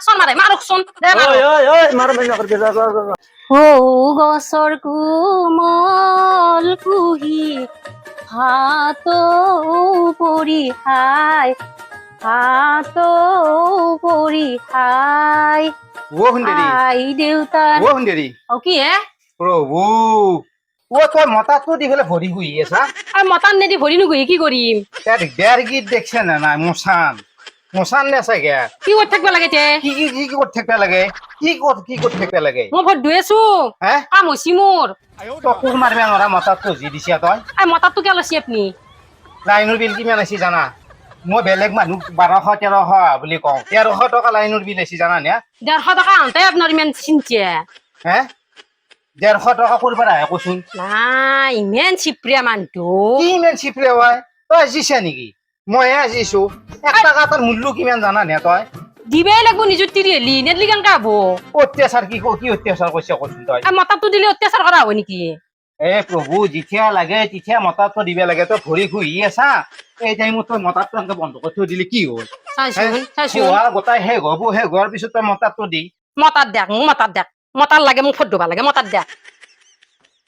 আকচন মাৰে মাৰকচোন গছৰ কোমল কুহি হাতো পৰি হাই ও হুন্ডেরি আই দেউতাৰ ও হুন্ডেরি অ কি হে প্রভু ও তোর মাথা তো দি ফেলে ভরি হুই এসা আৰু মতান নেদি ভৰি নুগুহি কি কৰিম তার দেড় গীত দেখছে না না মোসান মোসান নেছে গে কি কৰি থাকিব লাগে তে কি করতে থাকতে লাগে কি করতে থাকতে লাগে মই ভোট ধুই আছো হ্যাঁ কাম হৈছে মোৰ তো কুর মারবে নরা মাথা তো জি দিছিয়া তই মতাৰটো কিয় লৈছি আপুনি লাইনৰ বিল কিমান আছে জানা মই বেলেগ মানুহ 1200-1300 বুলি কওঁ 1300 টকা লাইনৰ বিল আছে জানা নে 150 টকা আনতে আপোনাৰ ইমান চিন্তা হে 150 টকা কৰিব আহে কচোন নাই ইমান চিপ্ৰিয়া মানুহটো কি ইমান চিপলে হয় তই জিছা নেকি মইহে আজিছো 1 টকা তাৰ মূল্য কিমান জানা নে তই দিবই লাগব নিজৰ তিৰি হেলি নেদলি কেনেকা হব অত্যাচাৰ কি অত্যাচাৰ কৈছে কচোন তই মতাৰটো দিলে অত্যাচাৰ কৰা হ'ব নেকি এ প্ৰভু যেতিয়া লাগে তেতিয়া মতাটো দিব লাগে তই ভৰি খুহি আছা এই টাইমত তই মতাটো এনেকে বন্ধ কৰি থৈ দিলে কি হ'ল চাইছোন গোটাই শেষ হোৱাৰ পিছত তই মতাটো দি মতাৰ দেখ মোক মতাৰ লাগে মোক ফট ধুবা লাগে মতাৰ দেখ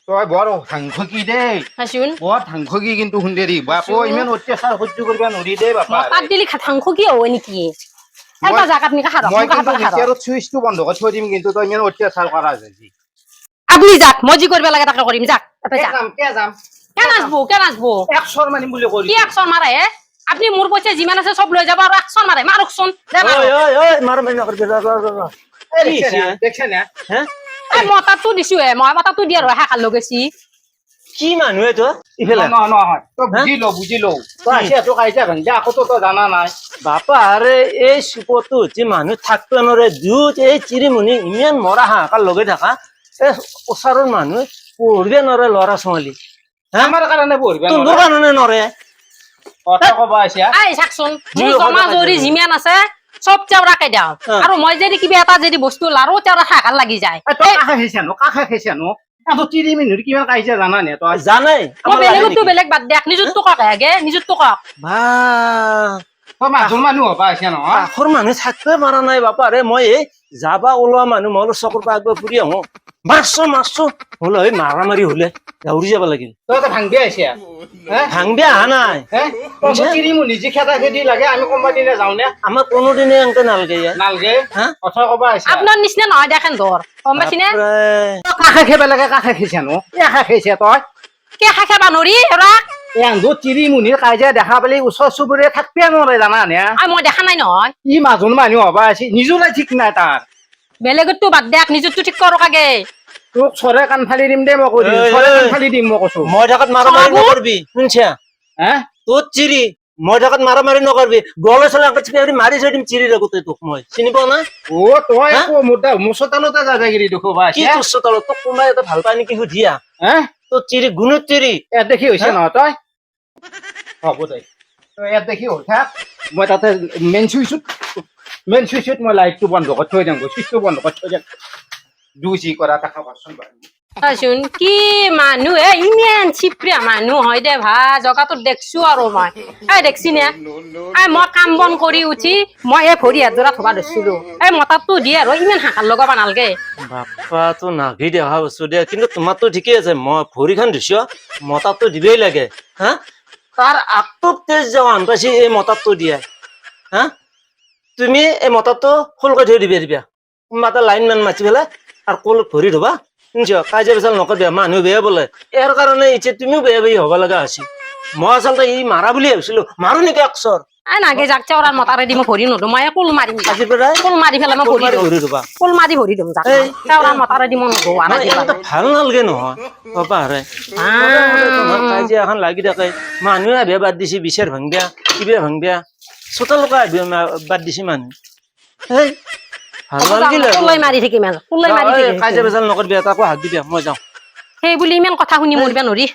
তই বৰ ধাংখকি দেই চাইছোন বৰ ধাংখকি কিন্তু সুন্দৰী বাপ ইমান অত্যাচাৰ সহ্য কৰিব নোৱাৰি দেই বাপা মতাৰ দিলি ধাংখ কি হ'ব নেকি এটা জাগাত নিকা খাৰ মই কিন্তু মিটাৰত চুইচটো বন্ধ কৰি থৈ দিম কিন্তু তই ইমান অত্যাচাৰ কৰা যায় আপুনি যাক মই যি কৰিব লাগে তাকে কৰিম যাক যাম কে নাচবো একশৰ মানিম বুলি কৰি কি একশন মাৰে আপুনি মোৰ পইচা যিমান আছে চব লৈ যাব আৰু একশন মাৰে মাৰকচোন দেখছে না মতাৰটো দিছো মই মতাৰটো দিয়া ৰহা খাল লগেছি কি মানুহে তো ইফালে নহয় তই বুজি ল তই আছি আছো কাইজা ভাঙি আকৌ তই জানা নাই বাপা আৰে এই চুপতো যে মানুহ থাকবে নৰে দুধ এই চিৰিমুনি ইমান মৰা হাহাকাৰ লগে থাকা এই ওচৰৰ মানুহ পঢ়িবে নৰে ল'ৰা ছোৱালী আমাৰ কাৰণে পঢ়িবা তোৰ কাৰণে নৰে কথা কবা আছিয়া আই চাকচোন মোৰ জমা জৰি যিমান আছে সব তেওৰাকে দাও আৰু মই যদি কিবা এটা যদি বস্তু লাৰো তেওৰা হাহাকাৰ লাগি যায় তই কাষে খেছানো এতো তিৰি মিনিট কিমান কাইজা জানা নে তই জানে মই বেলেগতো বেলেগ বাদ দেখ নিজৰটো কক হেগে নিজৰটো কক বা তই মাজৰ মানুহ হবা আছিয়া নহয় কাষৰ মানুহ থাকবে মাৰা নাই বাপা ৰে মই এই যাবা ওলোৱা মানুহ মই চকুৰ পৰা আগব ফুৰি আহো মাৰছো হলে মাৰা মাৰি হলে দৌৰি যাব লাগিল তই তো ভাঙবে আছিয়া ভাঙবে অহা নাই তিৰি মুনি যি খেতা খেতি লাগে আমি কোনোবা দিনে যাওঁ নে আমাৰ কোনোদিনে এনেকে নালগে নালগে কথা কবা আছিয়া আপোনাৰ নিচিনা নহয় দেখেন ধৰ গম পাইছিনে কাষে খেবা লাগে কাষে খেছানো একা খেছে তই কে খাবা নৰি এৰা এন্দো তিৰি মুনিৰ কাইজা দেখা পালি ওচৰ চুবুৰীয়া থাকবে নোৱাৰে জানা নে মই দেখা নাই নহয় ই মাজৰ মানুহ হবা আছে নিজৰে ঠিক নাই তাৰ বেলেগতো বাদ দেখ নিজৰটো ঠিক কৰ কাগে তোক চৰে কাণ ফালি দিম দে মই কৈ দিম চৰে কাণ ফালি দিম মই কৈছো মই থাকাত মাৰামাৰি নকৰবি শুনছা হা তোৰ চিৰি মই থাকাত মাৰামাৰি নকৰবি গলে চলে মাৰি থৈ দিম চিৰি লগতে তোক মই চিনি পাও না ও তই একো মুচতালতে যাযাগিৰি দেখুবা কি তোৰ তলত তোক কোনোবাই এটা ভাল পায় নেকি সুধিয়া হা তোৰ চিৰি গুণৰ চিৰি ইয়াত দেখি হৈছে নহয় তই হ'ব দে তই ইয়াত দেখি হ'ল থাক মই তাতে মেইন চুইচত মই লাইটটো বন্ধ কৰি থৈ দিম চুইচটো বন্ধ কৰি থৈ দিম দুজি কৰা দেখা পাচোন চাচোন কি মানুহ ইমান চিপ্ৰিয়া মানুহ হয় দে ভা জগাটো দেখছো আৰু মই দেখছি নে মই কাম বন কৰি উঠি মই এই ভৰি হাত জোৰা থবা ধৰিছিলো এই মতাৰটো দিয়ে আৰু ইমান হাকাৰ লগাব নালগে বাপ্পা তো নাভি দেখা বস্তু দিয়া কিন্তু তোমাৰতো ঠিকেই আছে মই ভৰিখন ধুইছো মতাৰটো দিবই লাগে হা তাৰ আগটোত তেজ যাৱান পাইছে এই মতাৰটো দিয়ে হা তুমি এই মতাৰটো ফুলকৈ থৈ দিবা কোনোবা এটা লাইন মান মাতি পেলাই আৰু কল ভৰি ধুবা শুনছ কাজিয়া পেচাল নকৰিবা মানুহ বেয়া বোলে ইয়াৰ কাৰণে এতিয়া তুমিও বেয়া বেয়া হব লগা হৈছে মই আচলতে ই মাৰা বুলি ভাবিছিলো মাৰো নেকি অক্ষৰ নাগে যাক চেওৰাৰ মতাৰে দি মই ভৰি নদো মই কুল মাৰিম আজি পৰাই কুল মাৰি পেলাই মই ভৰি ধুবা কুল মাৰি ভৰি দিম যাক চেওৰাৰ মতাৰে দি মই নদো ভাল নালগে নহয় পাপা হাৰে তোমাৰ কাজিয়া এখন লাগি থাকে মানুহে আহে বাদ দিছে বিচাৰ ভাঙিয়া কিবা ভাঙিয়া চোতালকে বাদ দিছে মানুহ এই মাৰি থাকিম কাজিয়া পেচাল নকৰিবি তাকো হাত দিবি মই যাওঁ সেই বুলি ইমান কথা শুনি মৰিবা নৰি